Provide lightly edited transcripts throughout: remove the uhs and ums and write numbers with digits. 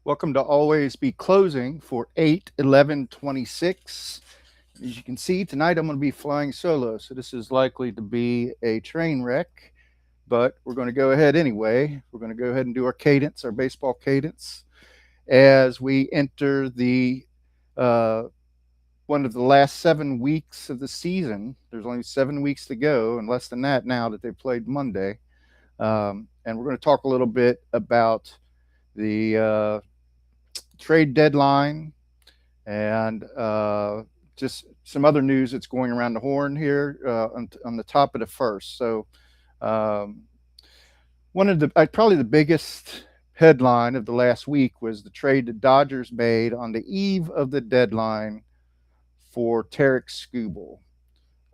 Welcome to Always Be Closing for 8/11/26. As you can see, tonight I'm going to be flying solo, so this is likely to be a train wreck, but we're going to go ahead anyway. We're going to go ahead and do our cadence, our baseball cadence, as we enter the uh, one of the last 7 weeks of the season. There's only 7 weeks to go, and less than that now that they've played Monday. And we're going to talk a little bit about the trade deadline and just some other news that's going around the horn here on the top of the first. So, um, one of the probably the biggest headline of the last week was the trade the Dodgers made on the eve of the deadline for Tarek Skubal.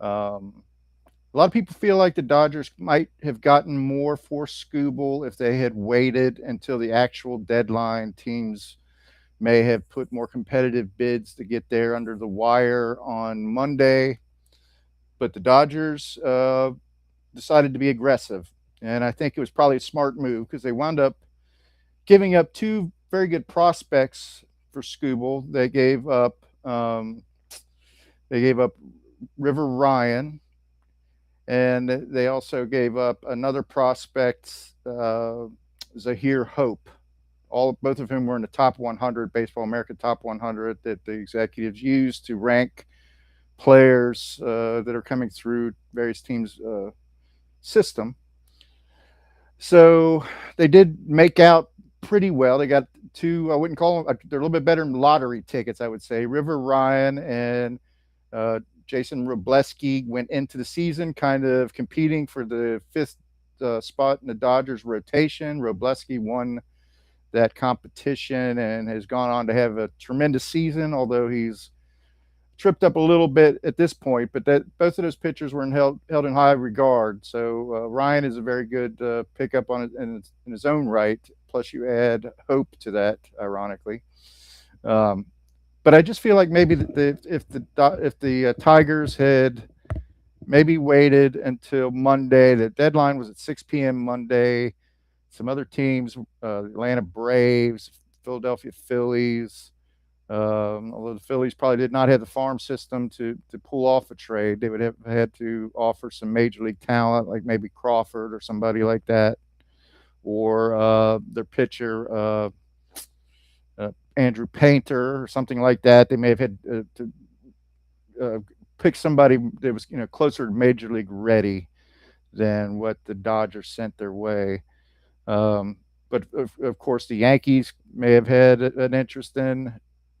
Um, a lot of people feel like the Dodgers might have gotten more for Skubal if they had waited until the actual deadline. Teams may have put more competitive bids to get there under the wire on Monday, but the Dodgers decided to be aggressive. And I think it was probably a smart move because they wound up giving up two very good prospects for Skubal. They gave up River Ryan, and they also gave up another prospect, Zahir Hope. Both of whom were in the top 100, Baseball America top 100, that the executives use to rank players that are coming through various teams' system. So they did make out pretty well. They got two, I wouldn't call them, they're a little bit better than lottery tickets, I would say. River Ryan and uh, Jason Robleski went into the season kind of competing for the fifth spot in the Dodgers rotation. Robleski won that competition and has gone on to have a tremendous season, although he's tripped up a little bit at this point. But that both of those pitchers were held in high regard. So Ryan is a very good pickup in his own right. Plus, you add Hope to that, ironically. Um, but I just feel like maybe if the Tigers had maybe waited until Monday, the deadline was at 6 p.m. Monday. Some other teams, Atlanta Braves, Philadelphia Phillies. Although the Phillies probably did not have the farm system to pull off a trade, they would have had to offer some major league talent, like maybe Crawford or somebody like that, or their pitcher Andrew Painter or something like that. They may have had to pick somebody that was closer to major league ready than what the Dodgers sent their way. But of course, the Yankees may have had an interest in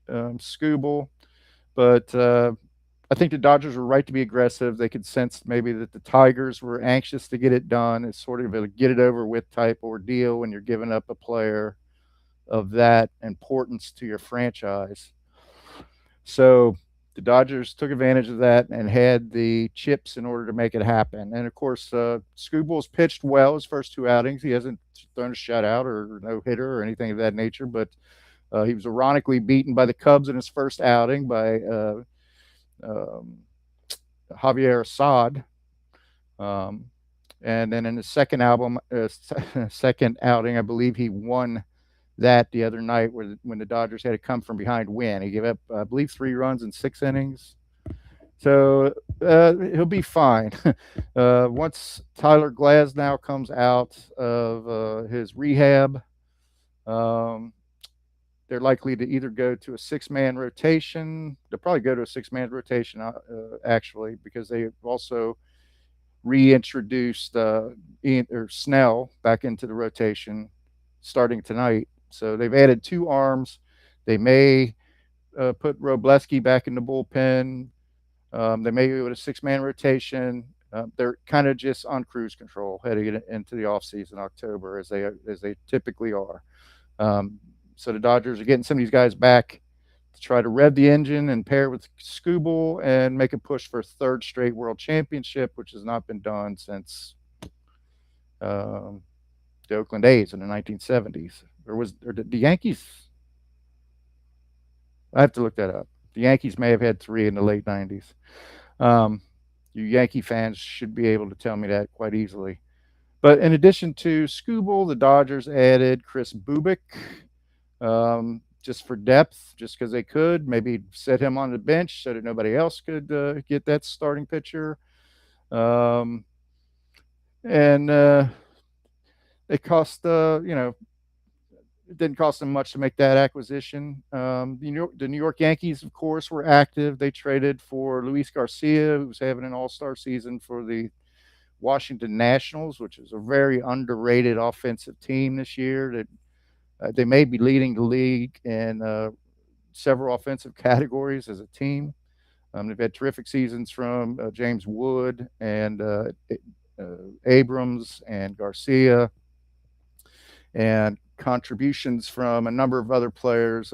Skubal, but I think the Dodgers were right to be aggressive. They could sense maybe that the Tigers were anxious to get it done. It's sort of a get it over with type ordeal when you're giving up a player of that importance to your franchise. So the Dodgers took advantage of that and had the chips in order to make it happen. And of course, Skubal's pitched well his first two outings. He hasn't thrown a shutout or no hitter or anything of that nature, but he was ironically beaten by the Cubs in his first outing by um, Javier Assad. Um, and then in his second outing, I believe he won that the other night when the Dodgers had to come from behind win. He gave up, I believe, 3 runs in 6 innings. So he'll be fine. Once Tyler Glasnow comes out of his rehab, um, they're likely to either go to a 6-man rotation. They'll probably go to a 6-man rotation, actually, because they also reintroduced Ian or Snell back into the rotation starting tonight. So they've added 2 arms. They may put Robleski back in the bullpen. They may go with a 6-man rotation. They're kind of just on cruise control heading into the offseason, October, as they typically are. So the Dodgers are getting some of these guys back to try to rev the engine and pair it with Skubal and make a push for a third straight world championship, which has not been done since um, the Oakland A's in the 1970s. Or the Yankees? I have to look that up. The Yankees may have had 3 in the late 90s. Um, you Yankee fans should be able to tell me that quite easily. But in addition to Skubal, the Dodgers added Chris Bubik, just for depth, just because they could. Maybe set him on the bench so that nobody else could get that starting pitcher. Um, and it cost, it didn't cost them much to make that acquisition. The New York Yankees, of course, were active. They traded for Luis Garcia, who was having an all-star season for the Washington Nationals, which is a very underrated offensive team this year. That they may be leading the league in several offensive categories as a team. They've had terrific seasons from James Wood and Abrams and Garcia, and contributions from a number of other players.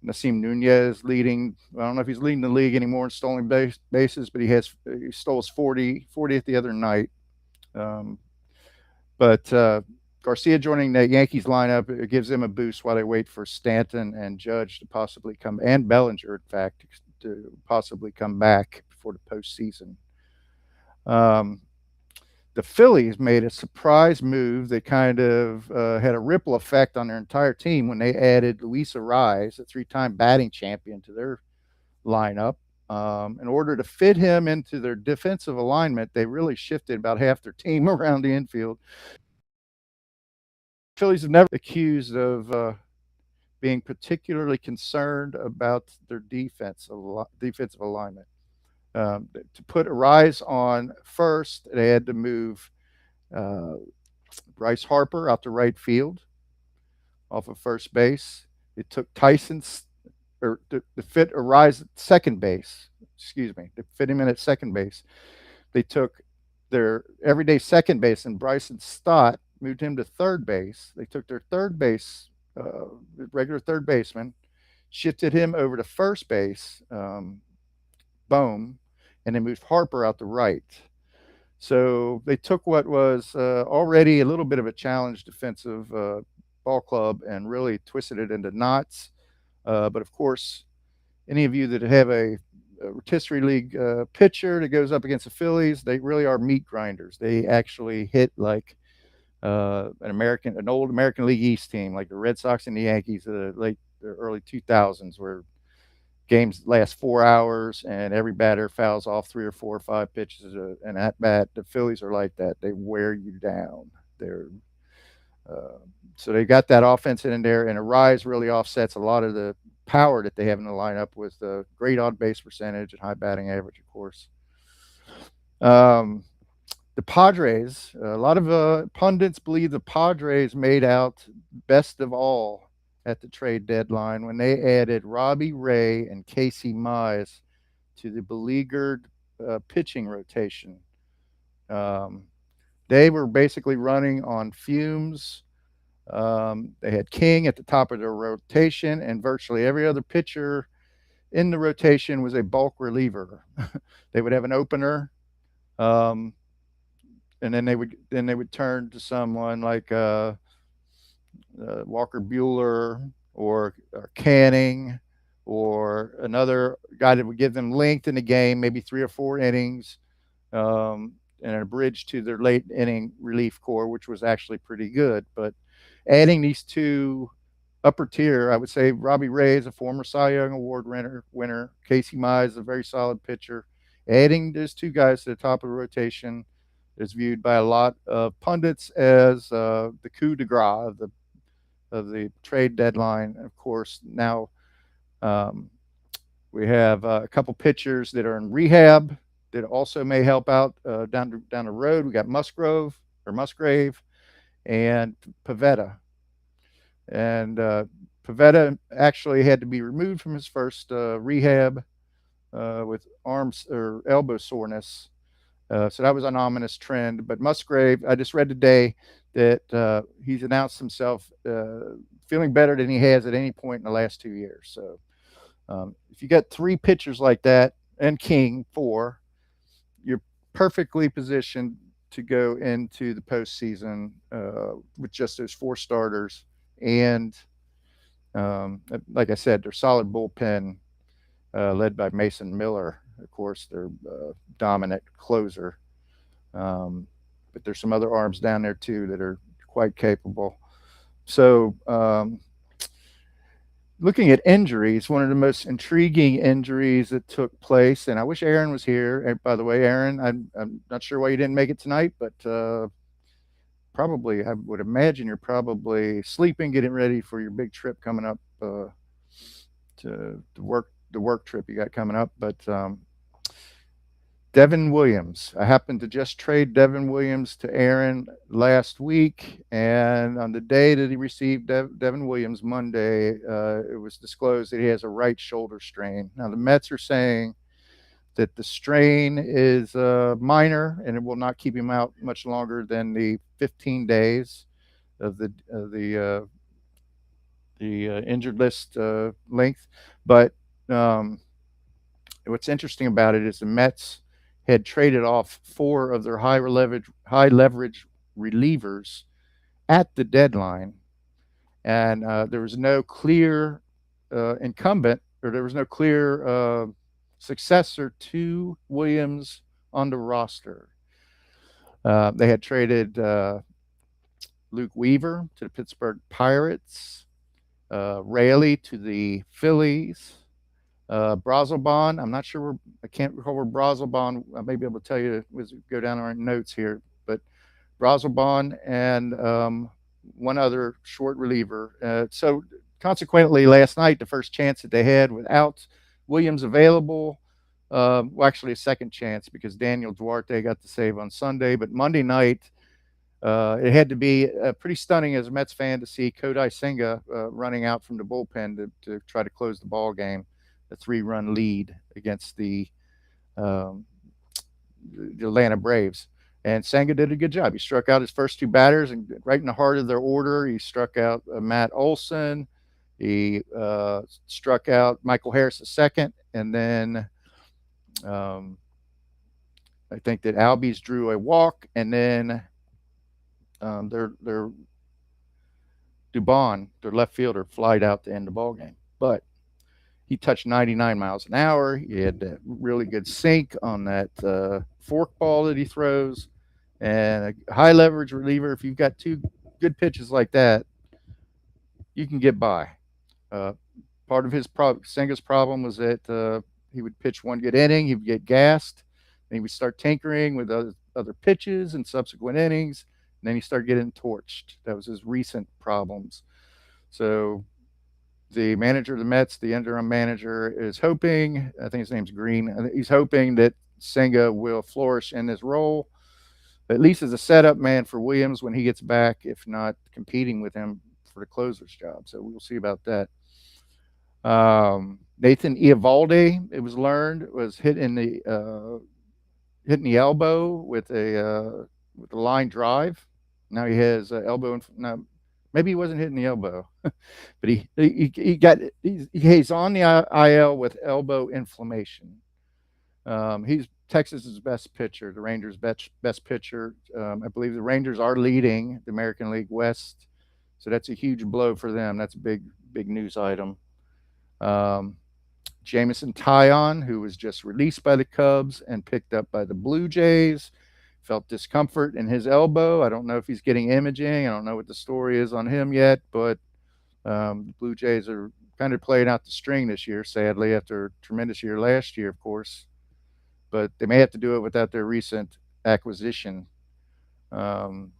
Nasim Nunez leading. I don't know if he's leading the league anymore in stolen bases, but he stole his 40th the other night. Um, but Garcia joining the Yankees lineup, it gives them a boost while they wait for Stanton and Judge to possibly come, and Bellinger, in fact, to possibly come back before the postseason. Um, the Phillies made a surprise move. They kind of had a ripple effect on their entire team when they added Luis Arraez, a three-time batting champion, to their lineup. In order to fit him into their defensive alignment, they really shifted about half their team around the infield. Phillies have never been accused of being particularly concerned about their defensive alignment. To put Arise on first, they had to move uh, Bryce Harper out to right field off of first base. It took Tyson's or to fit Arise at second base. Excuse me, to fit him in at second base. They took their everyday second base and Bryson Stott moved him to third base. They took their third base, regular third baseman, shifted him over to first base, Bohm, and they moved Harper out to right. So they took what was already a little bit of a challenge defensive ball club and really twisted it into knots. But of course, any of you that have a rotisserie league pitcher that goes up against the Phillies, they really are meat grinders. They actually hit like an old American League East team, like the Red Sox and the Yankees, the early 2000s, where games last 4 hours and every batter fouls off three or four or five pitches. And at bat, the Phillies are like that. They wear you down. They're uh, so they got that offense in there, and a rise really offsets a lot of the power that they have in the lineup with the great on base percentage and high batting average, of course. Um, the Padres, a lot of pundits believe the Padres made out best of all at the trade deadline when they added Robbie Ray and Casey Mize to the beleaguered pitching rotation. Um, they were basically running on fumes. They had King at the top of their rotation, and virtually every other pitcher in the rotation was a bulk reliever. They would have an opener, um, and then they would turn to someone like Walker Bueller or Canning or another guy that would give them length in the game, maybe 3 or 4 innings, and a bridge to their late inning relief core, which was actually pretty good. But adding these two upper tier, I would say Robbie Ray is a former Cy Young Award winner. Casey Mize is a very solid pitcher. Adding those two guys to the top of the rotation is viewed by a lot of pundits as the coup de grace of the trade deadline. Of course, now um, we have a couple pitchers that are in rehab that also may help out down the road. We got Musgrave and Pavetta, and Pavetta actually had to be removed from his first rehab with arms or elbow soreness. So that was an ominous trend. But Musgrave, I just read today that he's announced himself feeling better than he has at any point in the last 2 years. So if you got three pitchers like that and King, four, you're perfectly positioned to go into the postseason with just those four starters. And like I said, their solid bullpen led by Mason Miller, of course, their dominant closer. But there's some other arms down there too that are quite capable. So, looking at injuries, one of the most intriguing injuries that took place, and I wish Aaron was here. By the way, Aaron, I'm not sure why you didn't make it tonight, but probably I would imagine you're probably sleeping, getting ready for your big trip coming up to work, the work trip you got coming up. But Devin Williams. I happened to just trade Devin Williams to Aaron last week, and on the day that he received Devin Williams, Monday, it was disclosed that he has a right shoulder strain. Now, the Mets are saying that the strain is minor and it will not keep him out much longer than the 15 days of the injured list length. But um, what's interesting about it is the Mets had traded off four of their high leverage relievers at the deadline, and there was no clear incumbent, or there was no clear successor to Williams on the roster. They had traded Luke Weaver to the Pittsburgh Pirates, Raley to the Phillies, Brazelbon. I'm not sure where, I can't recall where Brazelbon. I may be able to tell you as we go down our notes here, but Brazelbon and one other short reliever. So consequently, last night the first chance that they had without Williams available. Well, actually, a second chance because Daniel Duarte got the save on Sunday, but Monday night it had to be pretty stunning as a Mets fan to see Kodai Senga running out from the bullpen to try to close the ball game, a 3-run lead against um, the Atlanta Braves. And Senga did a good job. He struck out his first two batters, and right in the heart of their order, he struck out Matt Olson. He struck out Michael Harris the second, and then um, I think that Albies drew a walk, and then their Dubon, their left fielder, flied out to end the ball game. But he touched 99 miles an hour. He had that really good sink on that fork ball that he throws, and a high leverage reliever. If you've got two good pitches like that, you can get by. Uh, Part of Senga's problem was that he would pitch one good inning, he would get gassed, and he would start tinkering with other pitches in subsequent innings, and then he started getting torched. That was his recent problems. So the manager of the Mets, the interim manager, is hoping, I think his name's Green, he's hoping that Senga will flourish in this role, at least as a setup man for Williams when he gets back, if not competing with him for the closer's job. So we'll see about that. Nathan Eovaldi, it was learned, was hitting the elbow with a line drive. Now he has elbow. Now maybe he wasn't hitting the elbow, but he's on the IL with elbow inflammation. He's Texas's best pitcher, the Rangers' best pitcher. I believe the Rangers are leading the American League West, so that's a huge blow for them. That's a big news item. Um, Jamison Tyon, who was just released by the Cubs and picked up by the Blue Jays, felt discomfort in his elbow. I don't know if he's getting imaging. I don't know what the story is on him yet, but the Blue Jays are kind of playing out the string this year, sadly, after a tremendous year last year, of course. But they may have to do it without their recent acquisition. Um,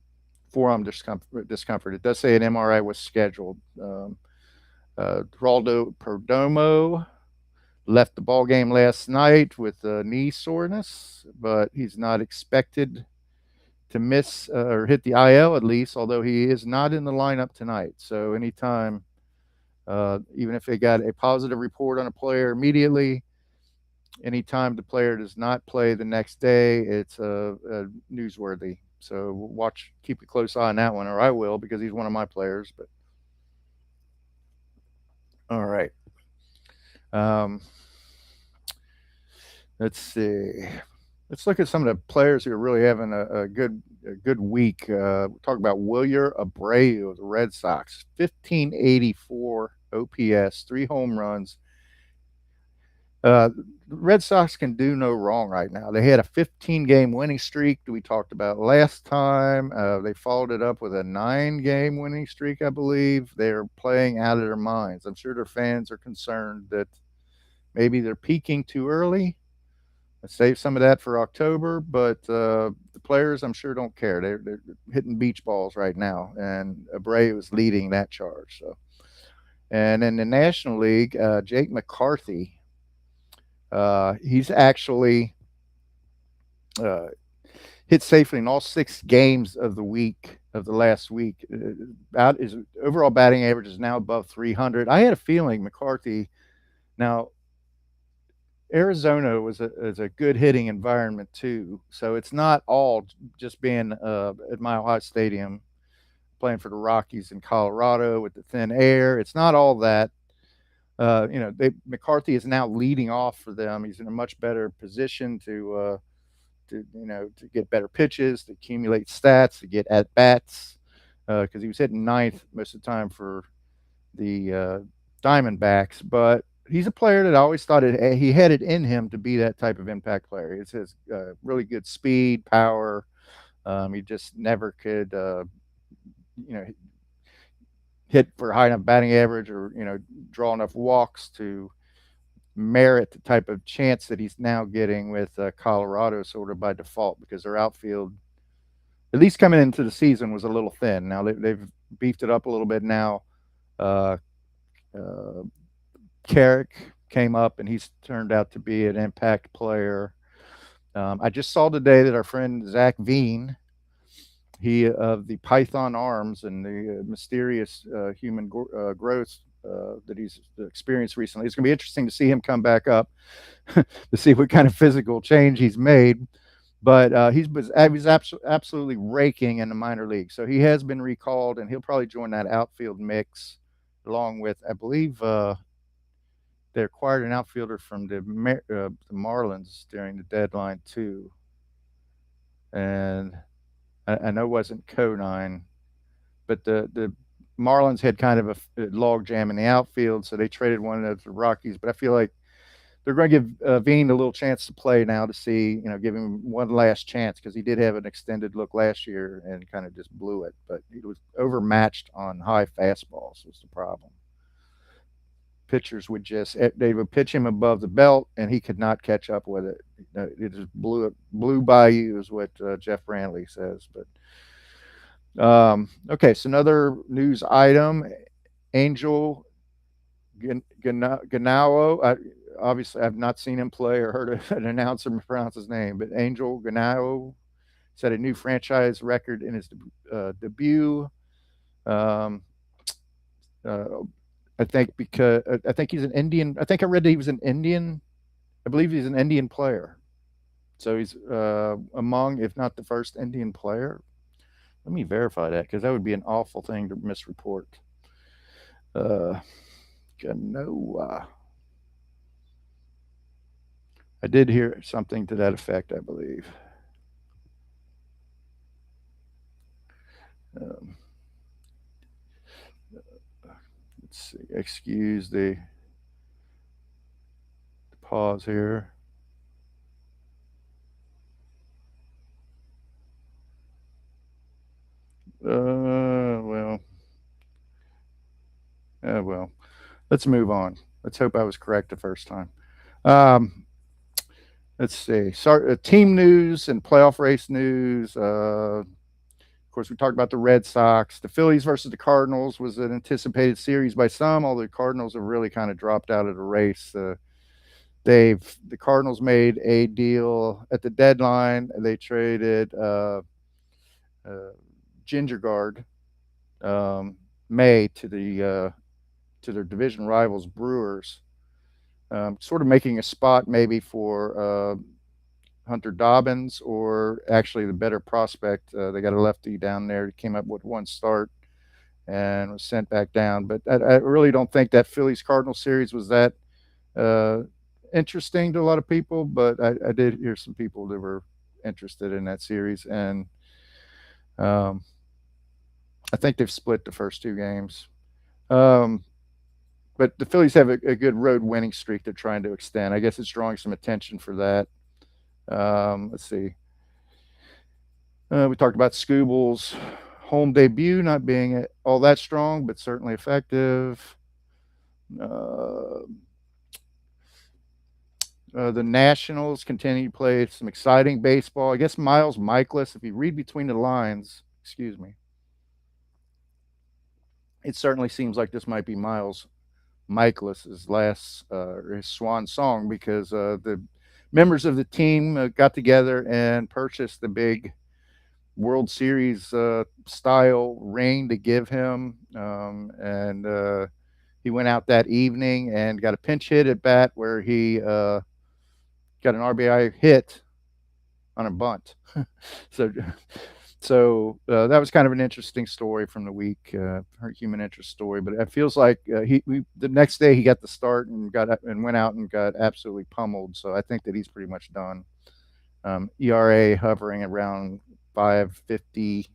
Forearm discomfort. It does say an MRI was scheduled. Geraldo Perdomo left the ball game last night with knee soreness, but he's not expected to miss or hit the IL at least, although he is not in the lineup tonight. So anytime, even if they got a positive report on a player immediately, anytime the player does not play the next day, it's newsworthy. So keep a close eye on that one, or I will, because he's one of my players. But all right. Um, let's see. Let's look at some of the players who are really having a good week. We'll talk about Wilyer Abreu of the Red Sox, 1584 OPS, 3 home runs. The Red Sox can do no wrong right now. They had a 15-game winning streak that we talked about last time. They followed it up with a 9-game winning streak, I believe. They're playing out of their minds. I'm sure their fans are concerned that maybe they're peaking too early. Save some of that for October, but the players, I'm sure, don't care. They're hitting beach balls right now, and Abreu is leading that charge. So, and in the National League, Jake McCarthy, he's actually uh, hit safely in all 6 games of the last week. About his overall batting average is now above 300. I had a feeling McCarthy. Now, Arizona is a good hitting environment too, so it's not all just being at Mile High Stadium playing for the Rockies in Colorado with the thin air. It's not all that. McCarthy is now leading off for them. He's in a much better position to get better pitches, to accumulate stats, to get at bats, because he was hitting ninth most of the time for the Diamondbacks. But he's a player that I always thought he had it in him to be that type of impact player. He has really good speed, power. He just never could, you know, hit for high enough batting average or draw enough walks to merit the type of chance that he's now getting with Colorado, sort of by default, because their outfield, at least coming into the season, was a little thin. Now they've beefed it up a little bit now. Uh, uh, Carrick came up, and he's turned out to be an impact player. I just saw today that our friend Zach Veen, he of the Python Arms and the mysterious human growth that he's experienced recently. It's going to be interesting to see him come back up to see what kind of physical change he's made. But he's absolutely raking in the minor league. So he has been recalled, and he'll probably join that outfield mix along with, I believe, they acquired an outfielder from the Marlins during the deadline too, and I know it wasn't Conine, but the Marlins had kind of a log jam in the outfield, so they traded one of the Rockies. But I feel like they're going to give Veen a little chance to play now to see, give him one last chance, because he did have an extended look last year and kind of just blew it. But he was overmatched on high fastballs was the problem. Pitchers they would pitch him above the belt, and he could not catch up with it. It just blew by you, is what Jeff Brantley says. But okay, so another news item: Angel Ganao. Obviously, I've not seen him play or heard an announcer pronounce his name, but Angel Ganao set a new franchise record in his debut. Um, uh, I think he's an Indian. I think I read that he was an Indian. I believe he's an Indian player. So he's among, if not the first Indian player. Let me verify that, because that would be an awful thing to misreport. Uh, Ganoa. I did hear something to that effect, I believe. Um, let's see. Excuse the pause here. Well, well, let's move on. Let's hope I was correct the first time. Um, let's see. Sorry, team news and playoff race news. Of course, we talked about the Red Sox. The Phillies versus the Cardinals was an anticipated series by some, although the Cardinals have really kind of dropped out of the race. The Cardinals made a deal at the deadline. They traded uh, Ginger Guard May to their division rivals Brewers, sort of making a spot maybe for Hunter Dobbins, or actually the better prospect. They got a lefty down there that came up with one start and was sent back down. But I really don't think that Phillies Cardinal series was that uh, interesting to a lot of people. But I did hear some people that were interested in that series, and um, I think they've split the first 2 games. Um, but the Phillies have a good road winning streak they're trying to extend. I guess it's drawing some attention for that. Let's see. We talked about Scooble's home debut not being all that strong, but certainly effective. Uh, the Nationals continue to play some exciting baseball. I guess Miles Michaelis, if you read between the lines, excuse me, it certainly seems like this might be Miles Michaelis's last his swan song because the members of the team got together and purchased the big World Series style ring to give him, and he went out that evening and got a pinch hit at bat where he got an RBI hit on a bunt. so that was kind of an interesting story from the week, human interest story. But it feels like the next day he got the start and went out and got absolutely pummeled. So I think that he's pretty much done. ERA hovering around 550.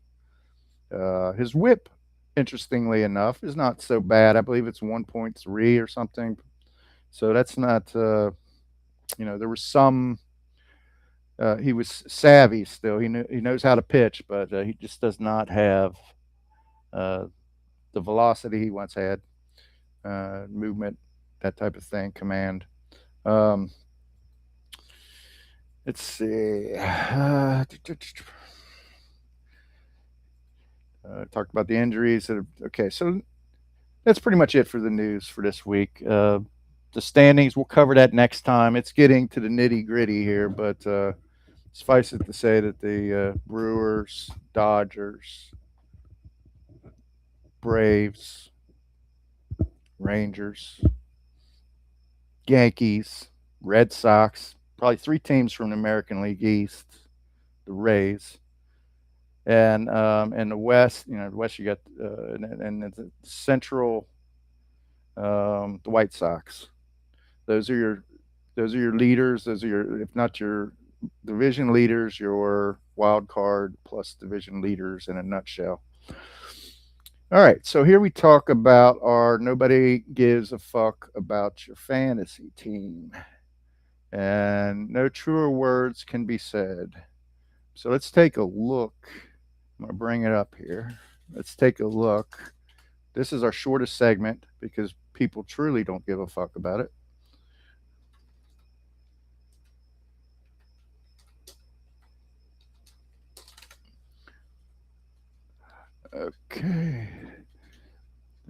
His WHIP, interestingly enough, is not so bad. I believe it's 1.3 or something. So that's not. There was some. He was savvy still. He knows how to pitch, but he just does not have uh, the velocity he once had, movement, that type of thing, command. Um, let's see. Talked about the injuries. Okay, so that's pretty much it for the news for this week. The standings, we'll cover that next time. It's getting to the nitty gritty here, but suffice it to say that the Brewers, Dodgers, Braves, Rangers, Yankees, Red Sox, probably three teams from the American League East, the Rays, and the West. The West you got and the Central, the White Sox. Those are your leaders. Those are your, if not your division leaders, your wild card plus division leaders in a nutshell. All right, so here we talk about our nobody gives a fuck about your fantasy team. And no truer words can be said. So let's take a look. I'm going to bring it up here. Let's take a look. This is our shortest segment because people truly don't give a fuck about it. Okay.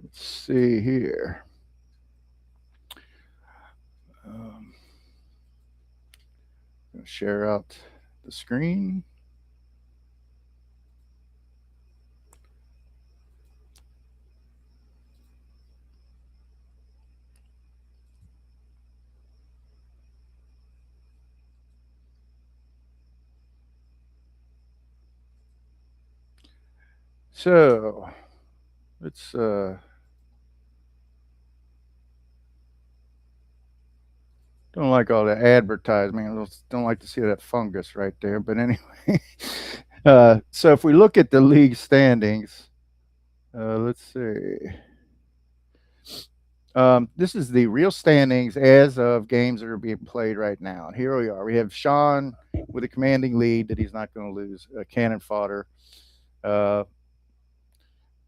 Let's see here. Um, share out the screen. So let's don't like all the advertising. I don't like to see that fungus right there. But anyway, so if we look at the league standings, let's see. This is the real standings as of games that are being played right now. And here we are. We have Sean with a commanding lead that he's not going to lose. Cannon fodder. Uh,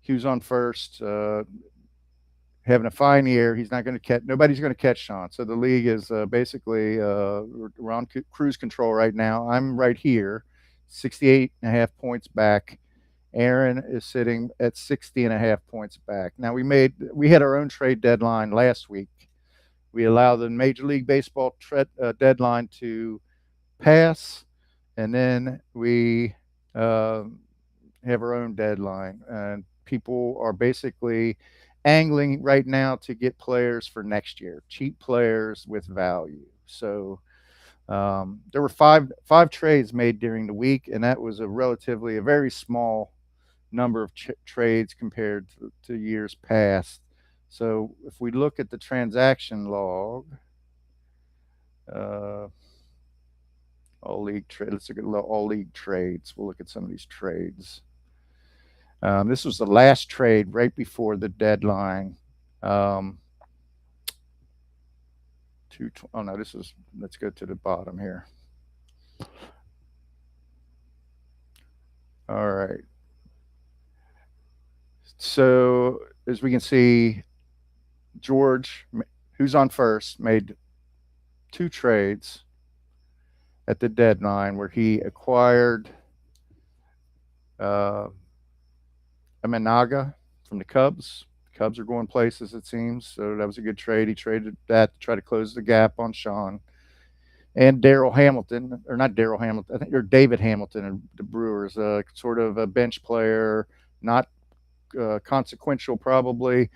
Hughes on first. Having a fine year. He's not going to catch. Nobody's going to catch Sean. So the league is basically we're on cruise control right now. I'm right here, 68 and a half points back. Aaron is sitting at 60 and a half points back. Now we had our own trade deadline last week. We allow the Major League Baseball deadline to pass, and then we uh, have our own deadline. And people are basically angling right now to get players for next year, cheap players with value. So there were five trades made during the week, and that was a very small number of trades compared to years past. So if we look at the transaction log, uh, let's look at all league trades. We'll look at some of these trades. This was the last trade right before the deadline. Um, Oh no, this is. Let's go to the bottom here. All right. So as we can see, George, who's on first, made two trades at the deadline where he acquired uh, Amenaga from the Cubs. The Cubs are going places, it seems. So that was a good trade. He traded that to try to close the gap on Sean. And Daryl Hamilton, or not Daryl Hamilton, I think, or David Hamilton and the Brewers, sort of a bench player, not consequential probably,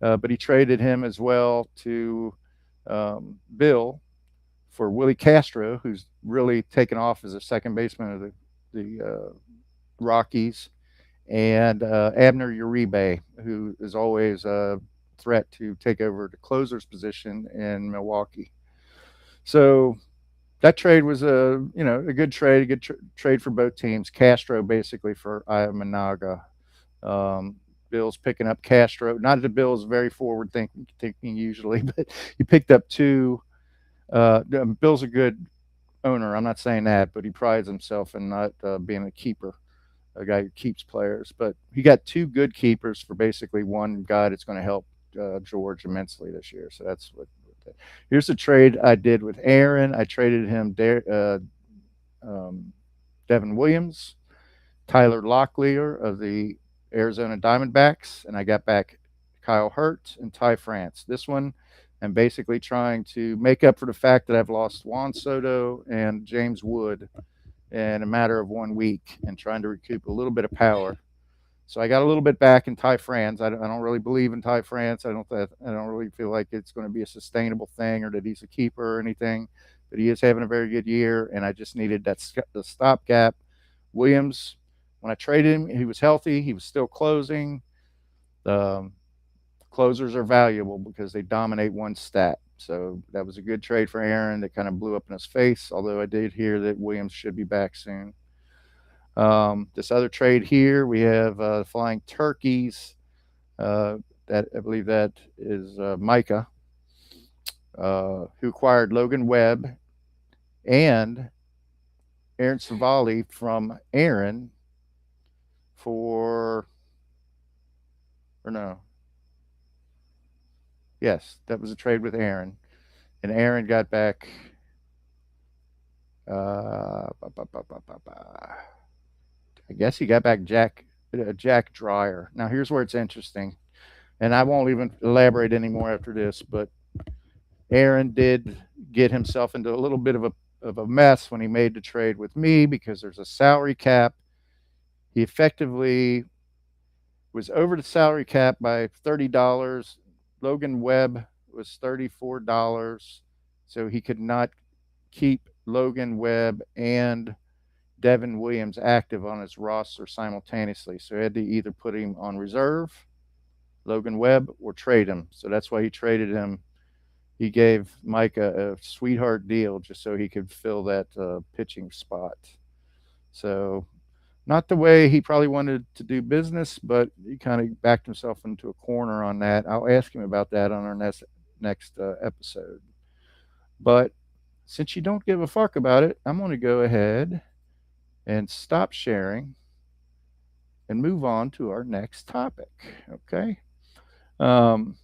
but he traded him as well to Bill for Willie Castro, who's really taken off as a second baseman of the Rockies, and Abner Uribe, who is always a threat to take over the closer's position in Milwaukee. So that trade was a good trade, trade for both teams. Castro basically for Imanaga. Um, Bill's picking up Castro. Not that Bill's very forward thinking usually, but he picked up two. Bill's a good owner. I'm not saying that, but he prides himself in not being a keeper, a guy who keeps players. But he got two good keepers for basically one guy that's going to help George immensely this year. So that's what. Here's the trade I did with Aaron. I traded him Devin Williams, Tyler Locklear of the Arizona Diamondbacks, and I got back Kyle Hurt and Ty France. This one, I'm basically trying to make up for the fact that I've lost Juan Soto and James Wood in a matter of 1 week and trying to recoup a little bit of power. So I got a little bit back in Ty France. I don't really believe in Ty France. I don't really feel like it's going to be a sustainable thing or that he's a keeper or anything. But he is having a very good year, and I just needed the stopgap. Williams, when I traded him, he was healthy. He was still closing. Um, Closers are valuable because they dominate one stat. So that was a good trade for Aaron that kind of blew up in his face, although I did hear that Williams should be back soon. This other trade here, we have Flying Turkeys. That I believe that is Micah, who acquired Logan Webb and Aaron Savali from Aaron for, or no, yes, that was a trade with Aaron, and Aaron got back. Ba, ba, ba, ba, ba. I guess he got back Jack Dryer. Now here's where it's interesting, and I won't even elaborate anymore after this. But Aaron did get himself into a little bit of a mess when he made the trade with me because there's a salary cap. He effectively was over the salary cap by $30. Logan Webb was $34, so he could not keep Logan Webb and Devin Williams active on his roster simultaneously. So he had to either put him on reserve, Logan Webb, or trade him. So that's why he traded him. He gave Mike a sweetheart deal just so he could fill that pitching spot. So not the way he probably wanted to do business, but he kind of backed himself into a corner on that. I'll ask him about that on our next episode. But since you don't give a fuck about it, I'm going to go ahead and stop sharing and move on to our next topic. Okay. Um,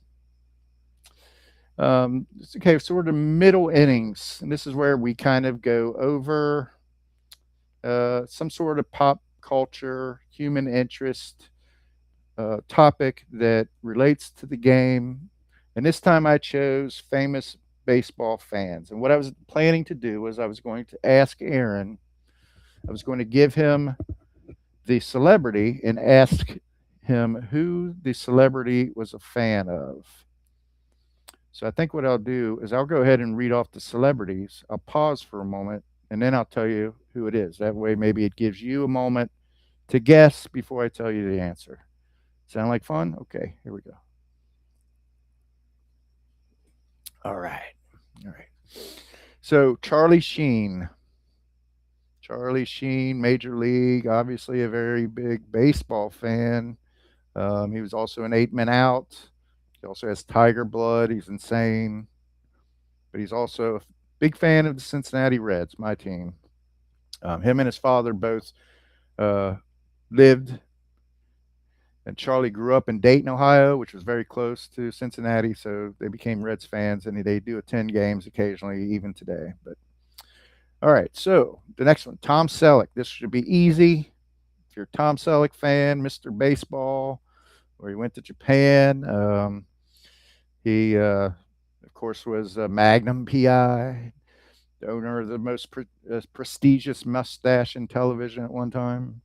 okay, so we're the middle innings, and this is where we kind of go over some sort of pop culture, human interest topic that relates to the game. And this time I chose famous baseball fans. And what I was planning to do was I was going to ask Aaron, I was going to give him the celebrity and ask him who the celebrity was a fan of. So I think what I'll do is I'll go ahead and read off the celebrities. I'll pause for a moment and then I'll tell you who it is. That way, maybe it gives you a moment to guess before I tell you the answer. Sound like fun? Okay, here we go. All right. All right. So, Charlie Sheen. Charlie Sheen, Major League, obviously a very big baseball fan. He was also an 8 Men Out. He also has tiger blood. He's insane. but he's also a big fan of the Cincinnati Reds, my team. Him and his father both uh, lived, and Charlie grew up in Dayton, Ohio, which was very close to Cincinnati, so they became Reds fans, and they do attend games occasionally, even today. But all right, so the next one, Tom Selleck. This should be easy. If you're a Tom Selleck fan, Mr. Baseball, where he went to Japan. He, of course, was a Magnum PI, the owner of the most prestigious mustache in television at one time.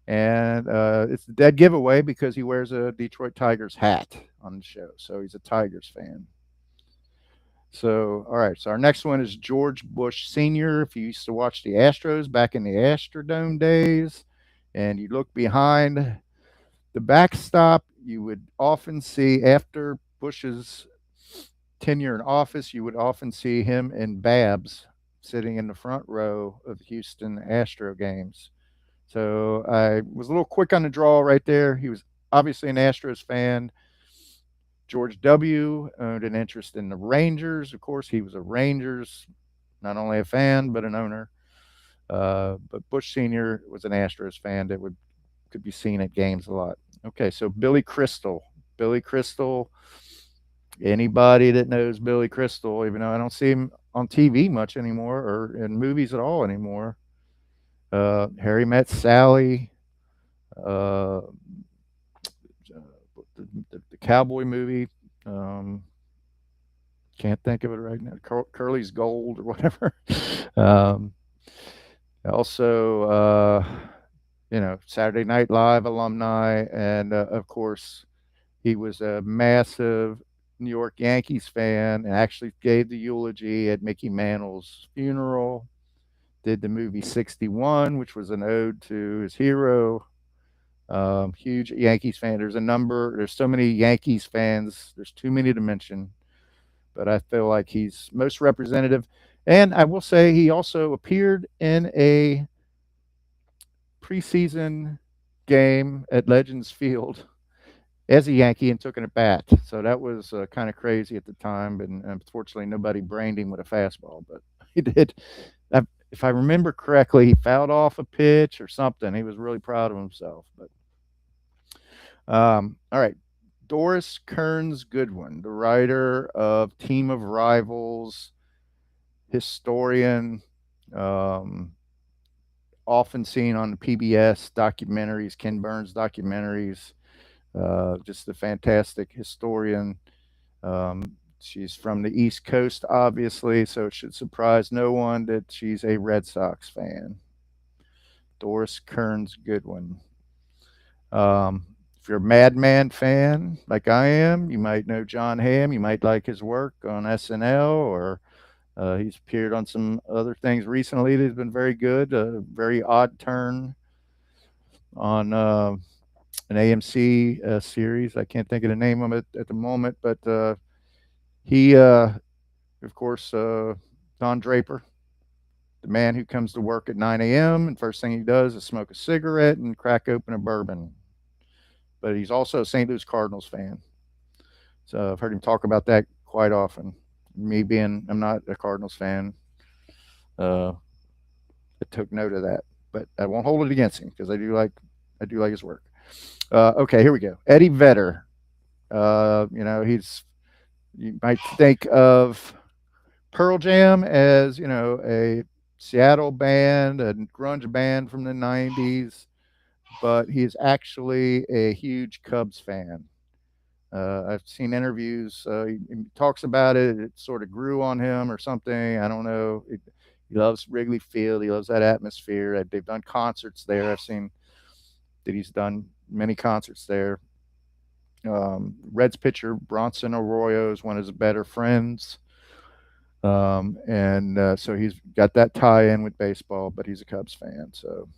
And it's a dead giveaway because he wears a Detroit Tigers hat on the show. So he's a Tigers fan. So, all right. So our next one is George Bush Sr. If you used to watch the Astros back in the Astrodome days and you look behind the backstop, you would often see, after Bush's tenure in office, you would often see him and Babs sitting in the front row of Houston Astro games. So I was a little quick on the draw right there. He was obviously an Astros fan. George W. owned an interest in the Rangers. Of course, he was a Rangers, not only a fan, but an owner. But Bush Sr. was an Astros fan that could be seen at games a lot. Okay, so Billy Crystal. Billy Crystal, anybody that knows Billy Crystal, even though I don't see him on TV much anymore or in movies at all anymore. Harry Met Sally, uh, the cowboy movie. Um, can't think of it right now. Curly's Gold or whatever. um, Also, Saturday Night Live alumni, and of course, he was a massive New York Yankees fan and actually gave the eulogy at Mickey Mantle's funeral. Did the movie 61, which was an ode to his hero. Huge Yankees fan. There's so many Yankees fans. There's too many to mention, but I feel like he's most representative. And I will say he also appeared in a preseason game at Legends Field as a Yankee and took an at bat. So that was kind of crazy at the time. And unfortunately, nobody brained him with a fastball, but he did. If I remember correctly, he fouled off a pitch or something. He was really proud of himself. But all right, Doris Kearns Goodwin, the writer of Team of Rivals, historian, um, often seen on the PBS documentaries, Ken Burns documentaries. Just a fantastic historian. She's from the East Coast, obviously, so it should surprise no one that she's a Red Sox fan. Doris Kearns Goodwin. If you're a Madman fan like I am, you might know John Hamm. You might like his work on SNL, or he's appeared on some other things recently that's been very good. A very odd turn on an AMC series. I can't think of the name of it at the moment, but he, of course, Don Draper, the man who comes to work at 9 a.m. and first thing he does is smoke a cigarette and crack open a bourbon. But he's also a St. Louis Cardinals fan. So I've heard him talk about that quite often. I'm not a Cardinals fan. I took note of that, but I won't hold it against him because I do like his work. Okay, here we go. Eddie Vedder. You might think of Pearl Jam as a Seattle band, a grunge band from the '90s, but he's actually a huge Cubs fan. I've seen interviews. He talks about it. It sort of grew on him or something. I don't know. He loves Wrigley Field. He loves that atmosphere. They've done concerts there. I've seen that he's done many concerts there. Reds pitcher Bronson Arroyo is one of his better friends. And so he's got that tie in with baseball, but he's a Cubs fan. So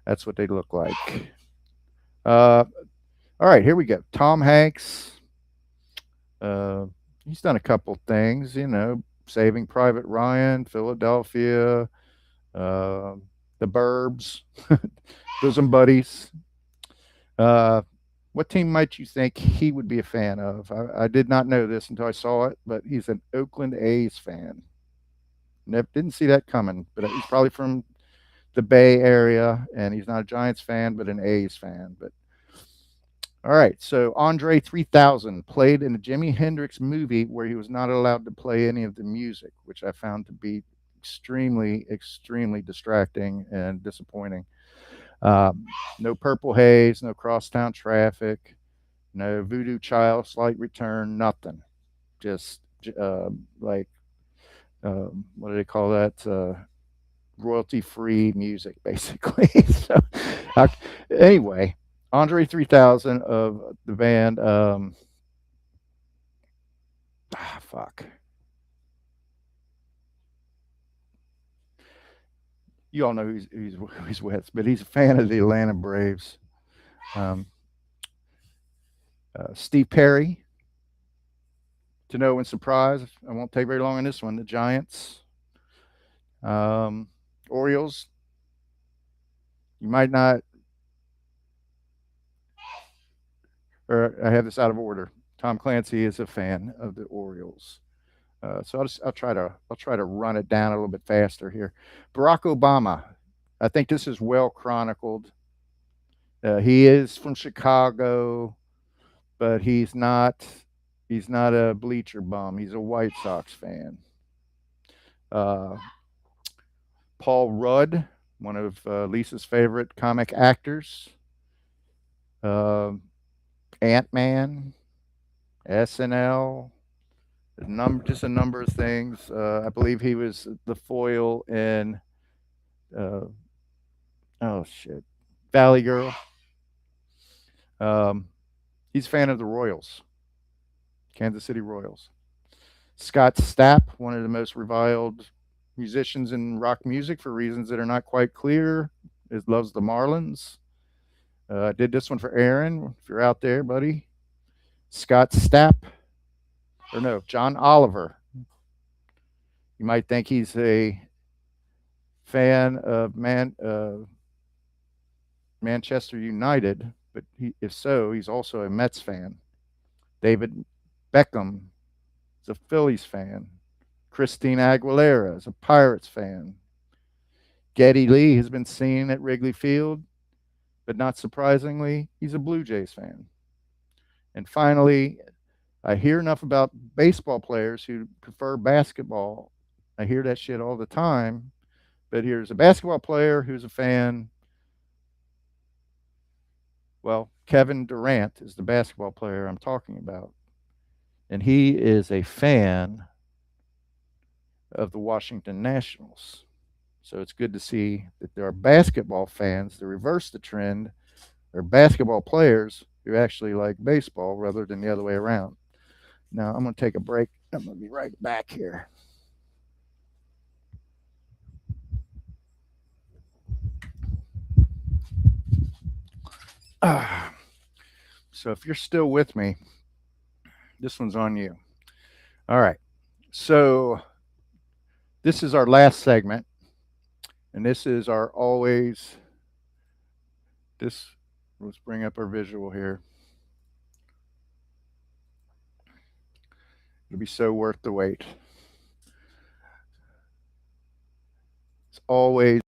that's what they look like. All right, here we go. Tom Hanks. He's done a couple things, Saving Private Ryan, Philadelphia, The Burbs, Bosom Buddies. What team might you think he would be a fan of? I did not know this until I saw it, but he's an Oakland A's fan. Never didn't see that coming, but he's probably from the Bay Area, and he's not a Giants fan, but an A's fan. But all right, so Andre 3000 played in a Jimi Hendrix movie where he was not allowed to play any of the music, which I found to be extremely, extremely distracting and disappointing. No Purple Haze, no Crosstown Traffic, no Voodoo Child, Slight Return, nothing. Just like, what do they call that? Royalty free music, basically. So, uh, anyway, Andre 3000 of the band, fuck. You all know who he's with, but he's a fan of the Atlanta Braves. Um, Steve Perry, to no one's surprise, I won't take very long on this one. The Giants, um, Orioles. You might not, or I have this out of order. Tom Clancy is a fan of the Orioles. So I'll try to run it down a little bit faster here. Barack Obama. I think this is well chronicled. He is from Chicago, but he's not a bleacher bum. He's a White Sox fan. Uh, Paul Rudd, one of Lisa's favorite comic actors. Uh, Ant Man, SNL, just a number of things. I believe he was the foil in uh, oh shit, Valley Girl. Um, he's a fan of the Royals, Kansas City Royals. Scott Stapp, one of the most reviled musicians in rock music for reasons that are not quite clear, is loves the Marlins. I did this one for Aaron. If you're out there, buddy, Scott Stapp, or no, John Oliver. You might think he's a fan of Manchester United, but if so, he's also a Mets fan. David Beckham is a Phillies fan. Christine Aguilera is a Pirates fan. Geddy Lee has been seen at Wrigley Field, but not surprisingly, he's a Blue Jays fan. And finally, I hear enough about baseball players who prefer basketball. I hear that shit all the time. But here's a basketball player who's a fan. Well, Kevin Durant is the basketball player I'm talking about. And he is a fan of the Washington Nationals. So it's good to see that there are basketball fans to reverse the trend. There are basketball players who actually like baseball rather than the other way around. Now, I'm going to take a break. I'm going to be right back here. So if you're still with me, this one's on you. All right. So this is our last segment, and this is our always. This let's bring up our visual here. It'll be so worth the wait. It's always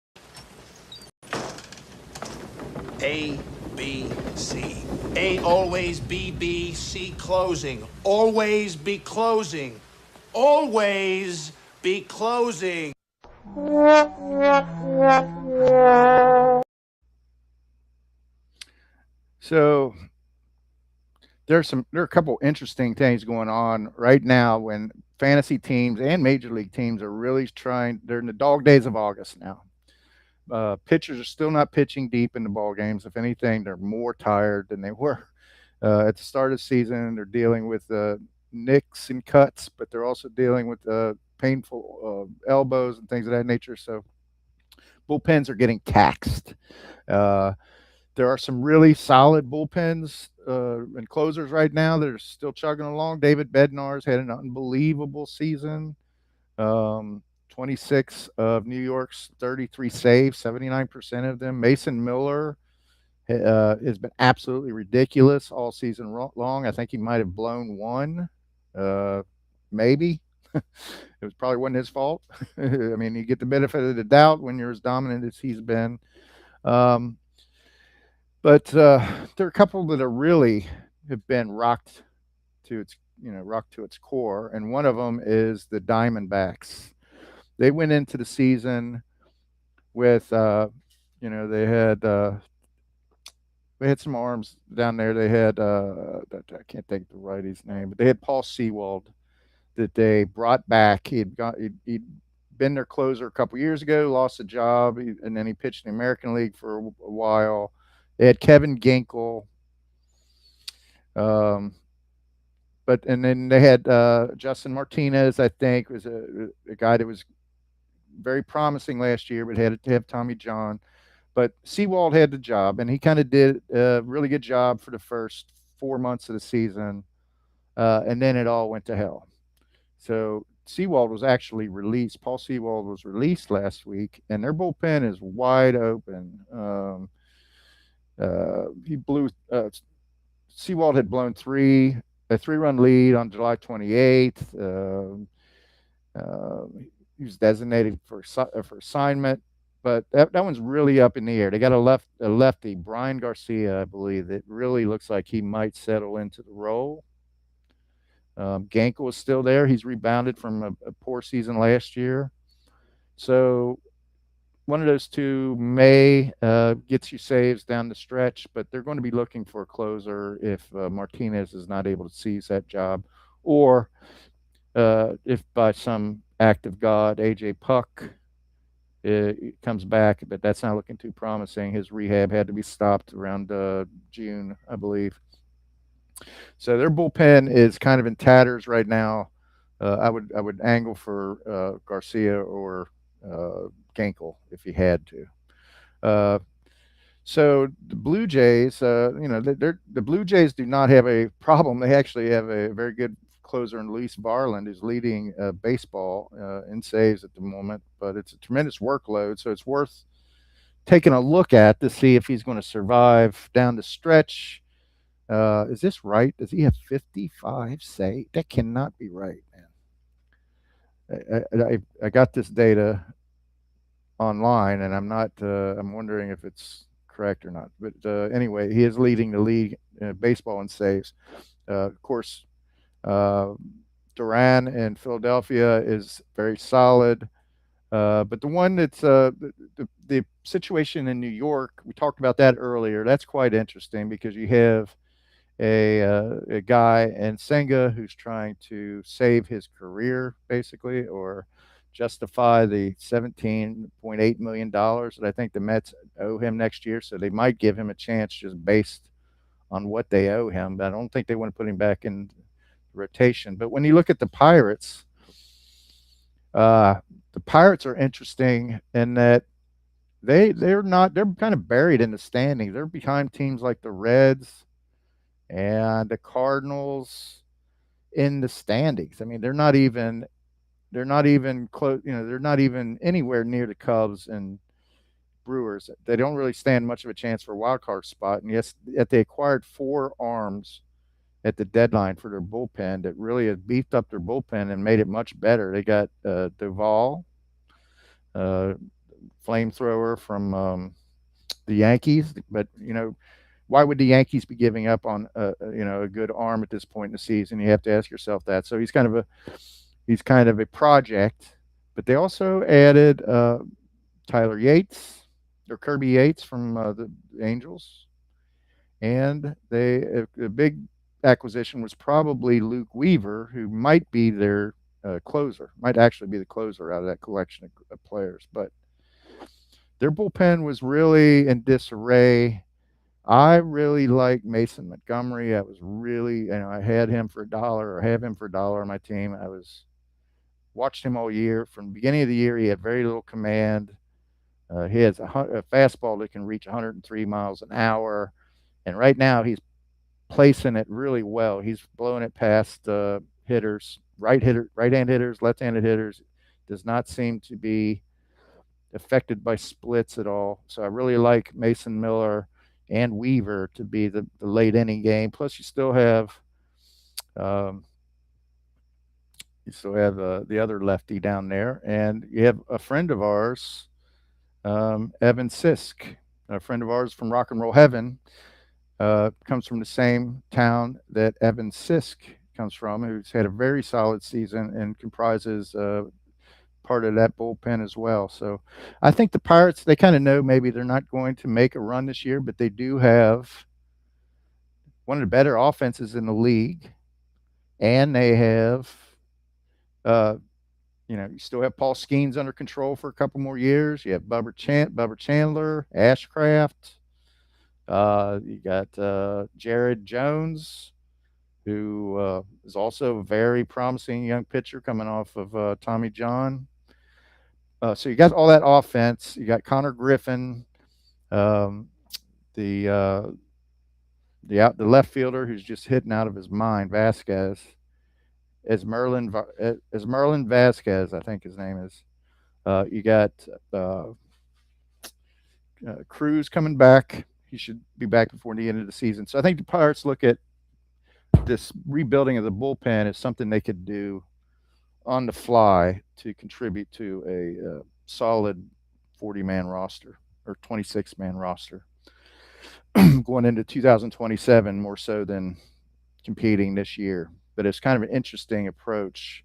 A, B, C. Ain't always B, B, C closing. Always be closing. Always be closing. so. There are a couple interesting things going on right now when fantasy teams and major league teams are really trying. They're in the dog days of August now. Pitchers are still not pitching deep in the ball games. If anything, they're more tired than they were at the start of the season. They're dealing with nicks and cuts, but they're also dealing with painful elbows and things of that nature. So bullpens are getting taxed. Uh, there are some really solid bullpens and closers right now that are still chugging along. David Bednar's had an unbelievable season. 26 of New York's 33 saves, 79% of them. Mason Miller has been absolutely ridiculous all season long. I think he might have blown one, uh, maybe. It was probably wasn't his fault. I mean, you get the benefit of the doubt when you're as dominant as he's been. Um, but there are a couple that are really have been rocked to its rocked to its core, and one of them is the Diamondbacks. They went into the season with they had some arms down there. They had I can't think of the righty's name, but they had Paul Sewald that they brought back. He'd been their closer a couple years ago, lost a job, and then he pitched in the American League for a while. They had Kevin Ginkel, um, but and then they had Justin Martinez. I think was a guy that was very promising last year, but had to have Tommy John. But Seawald had the job, and he kind of did a really good job for the first 4 months of the season, and then it all went to hell. So Seawald was actually released. Paul Seawald was released last week, and their bullpen is wide open. He blew. Seawald had blown a 3-run lead on July 28th. Uh, he was designated for assignment, but that one's really up in the air. They got a lefty, Brian Garcia, I believe, that really looks like he might settle into the role. Gankel is still there. He's rebounded from a poor season last year. So one of those two may get you saves down the stretch, but they're going to be looking for a closer if Martinez is not able to seize that job, or if by some act of God, AJ Puck comes back, but that's not looking too promising. His rehab had to be stopped around June, I believe. So their bullpen is kind of in tatters right now. I would angle for Garcia or Gankel if he had to. Uh, so the Blue Jays, the Blue Jays do not have a problem. They actually have a very good closer in Luis Varland, who's leading baseball in saves at the moment. But it's a tremendous workload, so it's worth taking a look at to see if he's going to survive down the stretch. Is this right? Does he have 55 saves? That cannot be right, man. I got this data online, and I'm not. I'm wondering if it's correct or not. But anyway, he is leading the league baseball in saves. Of course, uh, Duran in Philadelphia is very solid. But the one that's the situation in New York, we talked about that earlier. That's quite interesting because you have a guy in Senga who's trying to save his career, basically, or justify the $17.8 million that I think the Mets owe him next year. So they might give him a chance just based on what they owe him. But I don't think they want to put him back in rotation. But when you look at uh, the Pirates are interesting in that they're kind of buried in the standings. They're behind teams like the Reds and the Cardinals in the standings. I mean, they're not even close. They're not even anywhere near the Cubs and Brewers. They don't really stand much of a chance for a wild card spot. And yes, yet they acquired 4 arms at the deadline for their bullpen that really has beefed up their bullpen and made it much better. They got Duvall, uh, flamethrower from the Yankees, but why would the Yankees be giving up on a good arm at this point in the season? You have to ask yourself that. So he's kind of a project, but they also added Tyler Yates or Kirby Yates from the Angels, and a big acquisition was probably Luke Weaver, who might be their closer, might actually be the closer out of that collection of players. But their bullpen was really in disarray. I really like Mason Montgomery. I was really, I had him for a dollar or have him for a dollar on my team. I was watched him all year. From the beginning of the year, he had very little command. He has a fastball that can reach 103 miles an hour, and right now he's placing it really well. He's blowing it past hitters, right-hand hitters, left-handed hitters. Does not seem to be affected by splits at all. So I really like Mason Miller. and Weaver to be the late inning game. Plus, um, you still have the other lefty down there, and you have a friend of ours, Evan Sisk, a friend of ours from Rock and Roll Heaven, comes from the same town that Evan Sisk comes from, who's had a very solid season and comprises part of that bullpen as well. So I think the Pirates, they kind of know maybe they're not going to make a run this year, but they do have one of the better offenses in the league, and they have, uh, you still have Paul Skeens under control for a couple more years. You have Bubba Chandler, Ashcraft. You got Jared Jones, who is also a very promising young pitcher coming off of Tommy John. So you got all that offense. You got Connor Griffin, um, the the left fielder who's just hitting out of his mind, Vasquez, as Merlin Vasquez, I think his name is. You got uh, Cruz coming back. He should be back before the end of the season. So I think the Pirates look at this rebuilding of the bullpen as something they could do on the fly to contribute to a solid 40-man roster or 26-man roster going into 2027 more so than competing this year. But it's kind of an interesting approach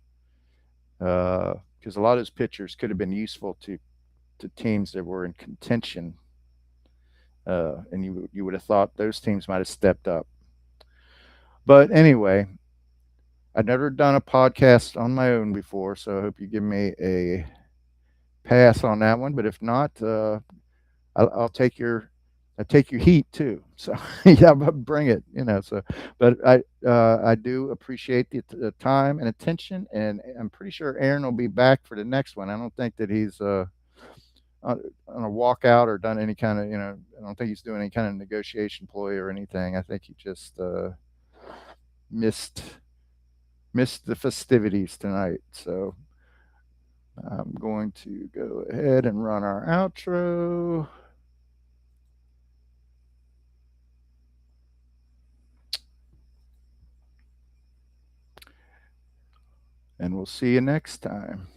because a lot of those pitchers could have been useful to teams that were in contention, and you would have thought those teams might have stepped up. But anyway, I've never done a podcast on my own before, so I hope you give me a pass on that one. But if not, I'll take your heat too. So yeah, but bring it. So, but I do appreciate the time and attention, and I'm pretty sure Aaron will be back for the next one. I don't think that he's on a walkout or done any kind of I don't think he's doing any kind of negotiation ploy or anything. I think he just missed missed the festivities tonight. So I'm going to go ahead and run our outro. And we'll see you next time.